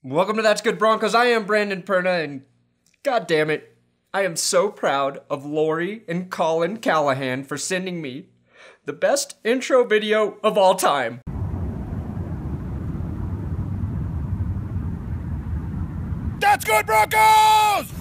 Welcome to That's Good Broncos. I am Brandon Perna, and god damn it, I am so proud of Lori and Colin Callahan for sending me the best intro video of all time. That's Good Broncos!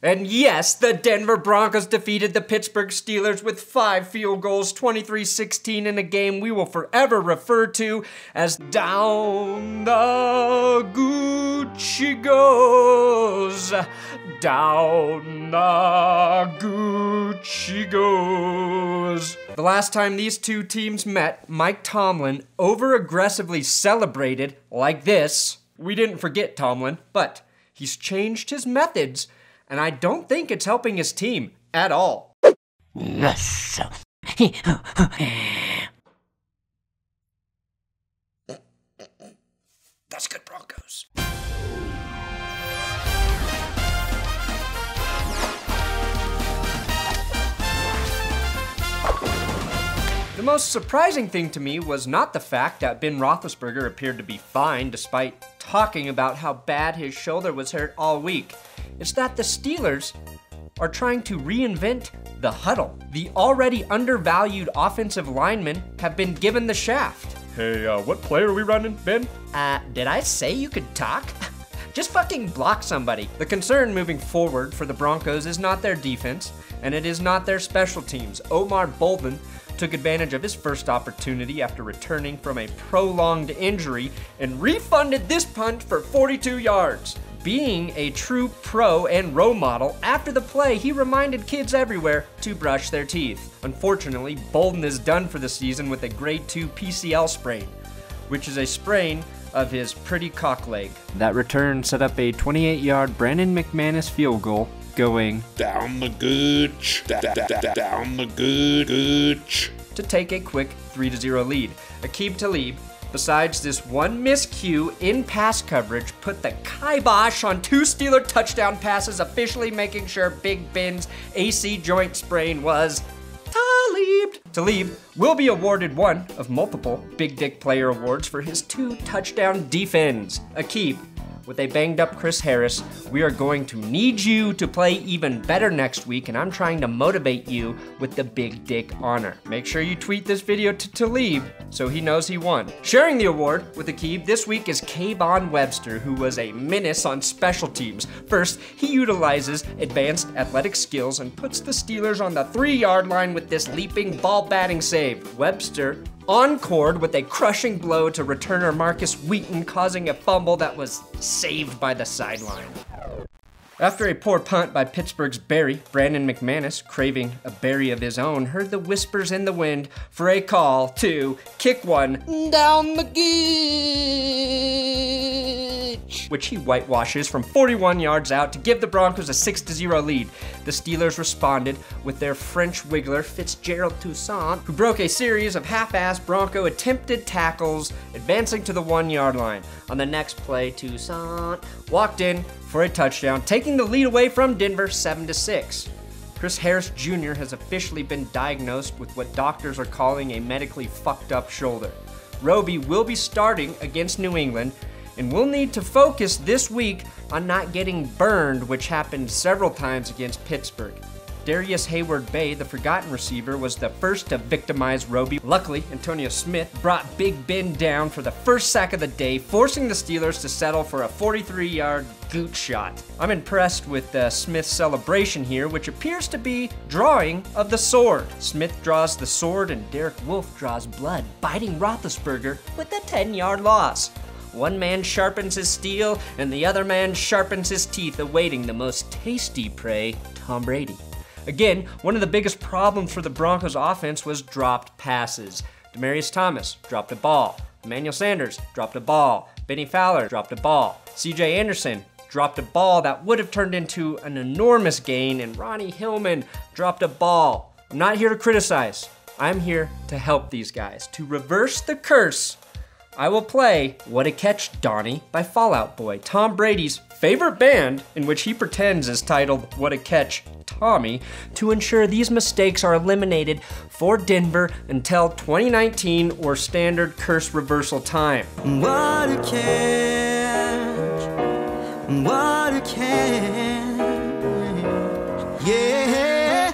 And yes, the Denver Broncos defeated the Pittsburgh Steelers with 5 field goals, 23-16 in a game we will forever refer to as Down the Gucci Goes. Down the Gucci Goes. The last time these two teams met, Mike Tomlin over-aggressively celebrated like this. We didn't forget Tomlin, but he's changed his methods, and I don't think it's helping his team at all. Yes. That's Good Broncos. The most surprising thing to me was not the fact that Ben Roethlisberger appeared to be fine despite talking about how bad his shoulder was hurt all week. It's that the Steelers are trying to reinvent the huddle. The already undervalued offensive linemen have been given the shaft. Hey, what play are we running, Ben? Did I say you could talk? Just fucking block somebody. The concern moving forward for the Broncos is not their defense, and it is not their special teams. Omar Bolden took advantage of his first opportunity after returning from a prolonged injury and refunded this punt for 42 yards. Being a true pro and role model, after the play, he reminded kids everywhere to brush their teeth. Unfortunately, Bolden is done for the season with a grade 2 PCL sprain, which is a sprain of his pretty cock leg. That return set up a 28-yard Brandon McManus field goal, going down the gooch, down the gooch, to take a quick 3-0 lead. Aqib Talib, besides this one miscue in pass coverage, put the kibosh on 2 Steeler touchdown passes, officially making sure Big Ben's AC joint sprain was Talib. Talib will be awarded one of multiple Big Dick Player awards for his 2 touchdown defense. Aqib, with a banged up Chris Harris, we are going to need you to play even better next week, and I'm trying to motivate you with the Big Dick honor. Make sure you tweet this video to Talib so he knows he won. Sharing the award with Aqib this week is Kayvon Webster, who was a menace on special teams. First, he utilizes advanced athletic skills and puts the Steelers on the 3-yard line with this leaping ball batting save. Webster encored with a crushing blow to returner Marcus Wheaton, causing a fumble that was saved by the sideline. After a poor punt by Pittsburgh's Barry, Brandon McManus, craving a berry of his own, heard the whispers in the wind for a call to kick one down the gooch, which he whitewashes from 41 yards out to give the Broncos a 6-0 lead. The Steelers responded with their French wiggler Fitzgerald Toussaint, who broke a series of half-assed Bronco attempted tackles, advancing to the 1-yard line. On the next play, Toussaint walked in for a touchdown, taking the lead away from Denver 7-6. Chris Harris Jr. has officially been diagnosed with what doctors are calling a medically fucked up shoulder. Roby will be starting against New England and will need to focus this week on not getting burned, which happened several times against Pittsburgh. Darius Hayward-Bay, the forgotten receiver, was the first to victimize Roby. Luckily, Antonio Smith brought Big Ben down for the first sack of the day, forcing the Steelers to settle for a 43-yard gooch shot. I'm impressed with Smith's celebration here, which appears to be drawing of the sword. Smith draws the sword and Derek Wolfe draws blood, biting Roethlisberger with a 10-yard loss. One man sharpens his steel and the other man sharpens his teeth, awaiting the most tasty prey, Tom Brady. Again, one of the biggest problems for the Broncos offense was dropped passes. Demaryius Thomas dropped a ball. Emmanuel Sanders dropped a ball. Benny Fowler dropped a ball. C.J. Anderson dropped a ball that would have turned into an enormous gain, and Ronnie Hillman dropped a ball. I'm not here to criticize. I'm here to help these guys, to reverse the curse I will play What a Catch, Donnie by Fall Out Boy, Tom Brady's favorite band, in which he pretends is titled What a Catch, Tommy, to ensure these mistakes are eliminated for Denver until 2019 or standard curse reversal time. What a catch, what a catch, yeah.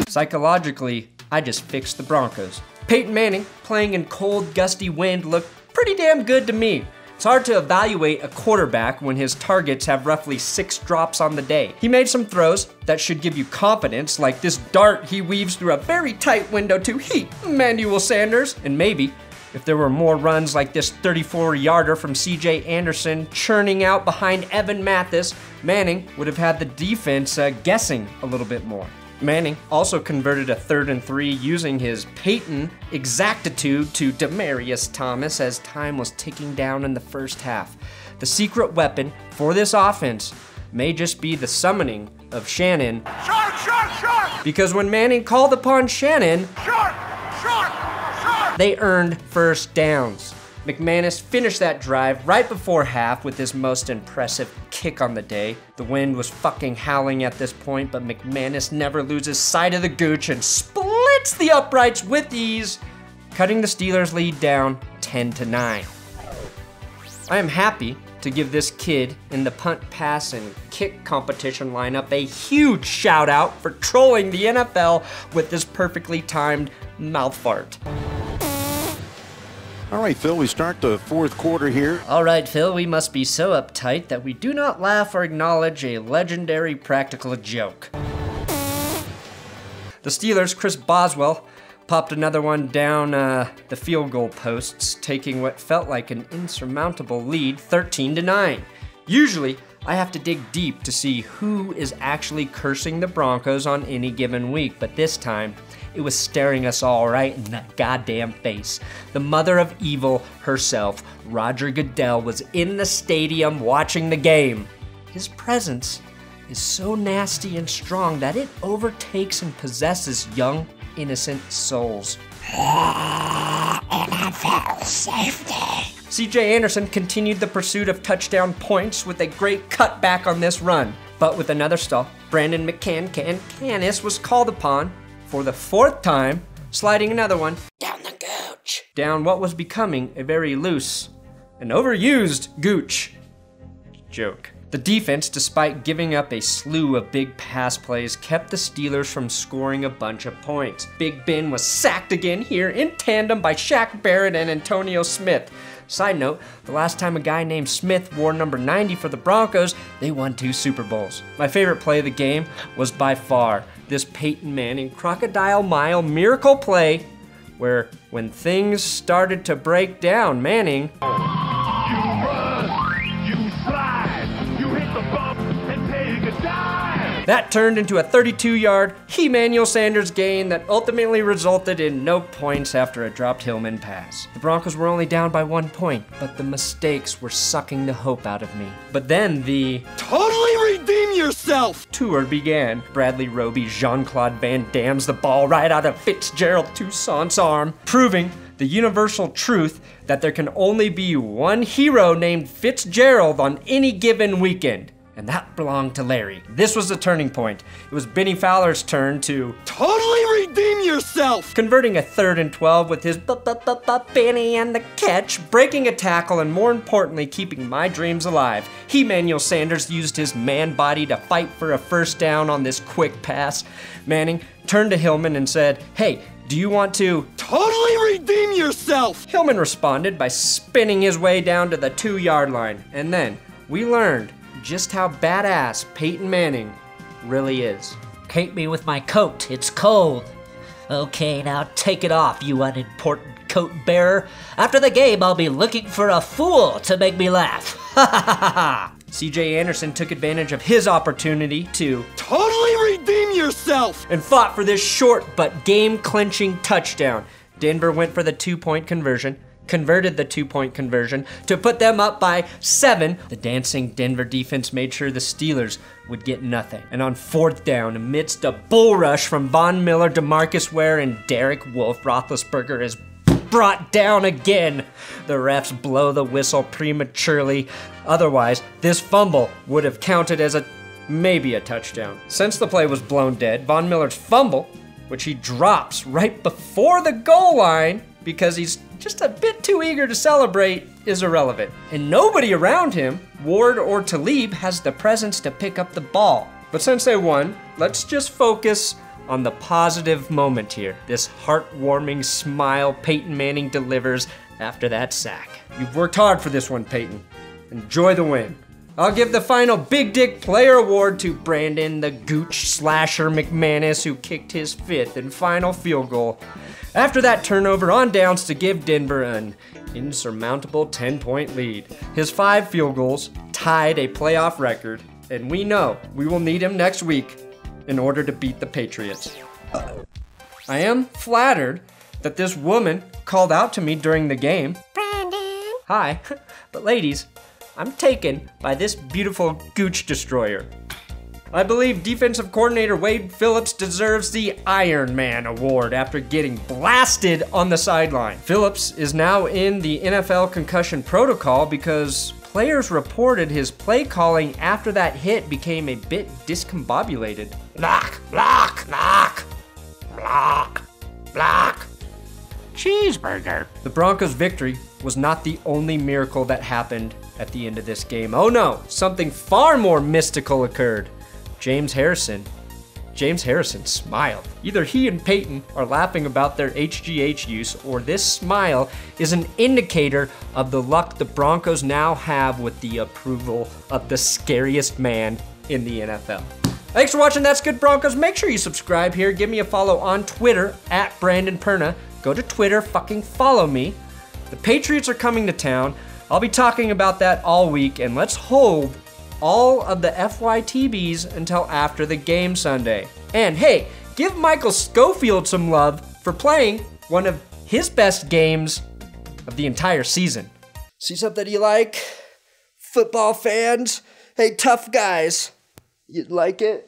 Psychologically, I just fixed the Broncos. Peyton Manning, playing in cold, gusty wind, looked pretty damn good to me. It's hard to evaluate a quarterback when his targets have roughly 6 drops on the day. He made some throws that should give you confidence, like this dart he weaves through a very tight window to Emmanuel Sanders. And maybe, if there were more runs like this 34-yarder from C.J. Anderson churning out behind Evan Mathis, Manning would have had the defense guessing a little bit more. Manning also converted a 3rd and 3 using his Peyton exactitude to Demaryius Thomas as time was ticking down in the first half. The secret weapon for this offense may just be the summoning of Shannon. Shark, shark, shark! Because when Manning called upon Shannon, Shark, shark, shark! they earned first downs. McManus finished that drive right before half with his most impressive kick on the day. The wind was fucking howling at this point, but McManus never loses sight of the gooch and splits the uprights with ease, cutting the Steelers' lead down 10-9. I am happy to give this kid in the punt, pass, and kick competition lineup a huge shout out for trolling the NFL with this perfectly timed mouth fart. All right, Phil, we start the 4th quarter here. All right, Phil, we must be so uptight that we do not laugh or acknowledge a legendary practical joke. The Steelers' Chris Boswell popped another one down the field goal posts, taking what felt like an insurmountable lead, 13-9. Usually, I have to dig deep to see who is actually cursing the Broncos on any given week, but this time, it was staring us all right in the goddamn face. The mother of evil herself, Roger Goodell, was in the stadium watching the game. His presence is so nasty and strong that it overtakes and possesses young, innocent souls. NFL safety. C.J. Anderson continued the pursuit of touchdown points with a great cutback on this run. But with another stall, Brandon McManus was called upon for the 4th time, sliding another one Down the gooch. down what was becoming a very loose and overused gooch joke. The defense, despite giving up a slew of big pass plays, kept the Steelers from scoring a bunch of points. Big Ben was sacked again here in tandem by Shaq Barrett and Antonio Smith. Side note, the last time a guy named Smith wore number 90 for the Broncos, they won 2 Super Bowls. My favorite play of the game was by far this Peyton Manning Crocodile Mile miracle play where when things started to break down, Manning that turned into a 32-yard Emmanuel Sanders gain that ultimately resulted in no points after a dropped Hillman pass. The Broncos were only down by 1 point, but the mistakes were sucking the hope out of me. But then the Totally redeem yourself! tour began. Bradley Roby Jean-Claude Van Damme's the ball right out of Fitzgerald Toussaint's arm, proving the universal truth that there can only be one hero named Fitzgerald on any given weekend. And that belonged to Larry. This was the turning point. It was Benny Fowler's turn to Totally redeem yourself! converting a 3rd and 12 with his Benny and the catch, breaking a tackle, and more importantly, keeping my dreams alive. Emmanuel Sanders used his man body to fight for a first down on this quick pass. Manning turned to Hillman and said, "Hey, do you want to Totally redeem yourself! Hillman responded by spinning his way down to the 2-yard line. And then we learned just how badass Peyton Manning really is. Cape me with my coat, it's cold. Okay, now take it off, you unimportant coat bearer. After the game, I'll be looking for a fool to make me laugh. Ha ha ha ha! C.J. Anderson took advantage of his opportunity to Totally redeem yourself! and fought for this short but game-clinching touchdown. Denver went for the 2-point conversion, converted the 2-point conversion to put them up by 7. The dancing Denver defense made sure the Steelers would get nothing. And on 4th down, amidst a bull rush from Von Miller, DeMarcus Ware, and Derek Wolfe, Roethlisberger is brought down again. The refs blow the whistle prematurely. Otherwise, this fumble would have counted as maybe a touchdown. Since the play was blown dead, Von Miller's fumble, which he drops right before the goal line because he's just a bit too eager to celebrate, is irrelevant. And nobody around him, Ward or Talib, has the presence to pick up the ball. But since they won, let's just focus on the positive moment here. This heartwarming smile Peyton Manning delivers after that sack. You've worked hard for this one, Peyton. Enjoy the win. I'll give the final Big Dick Player Award to Brandon the Gooch Slasher McManus, who kicked his 5th and final field goal after that turnover on downs to give Denver an insurmountable 10-point lead. His 5 field goals tied a playoff record, and we know we will need him next week in order to beat the Patriots. I am flattered that this woman called out to me during the game. Brandon! Hi, but ladies, I'm taken by this beautiful Gooch destroyer. I believe defensive coordinator Wade Phillips deserves the Iron Man award after getting blasted on the sideline. Phillips is now in the NFL concussion protocol because players reported his play calling after that hit became a bit discombobulated. Block, block, block, block, block. Cheeseburger. The Broncos' victory was not the only miracle that happened at the end of this game. Oh no, something far more mystical occurred. James Harrison smiled. Either he and Peyton are laughing about their HGH use, or this smile is an indicator of the luck the Broncos now have with the approval of the scariest man in the NFL. Thanks for watching That's Good Broncos. Make sure you subscribe here. Give me a follow on Twitter at Brandon Perna. Go to Twitter, fucking follow me. The Patriots are coming to town. I'll be talking about that all week, and let's hold all of the FYTBs until after the game Sunday. And hey, give Michael Schofield some love for playing one of his best games of the entire season. See something you like? Football fans? Hey, tough guys, you like it?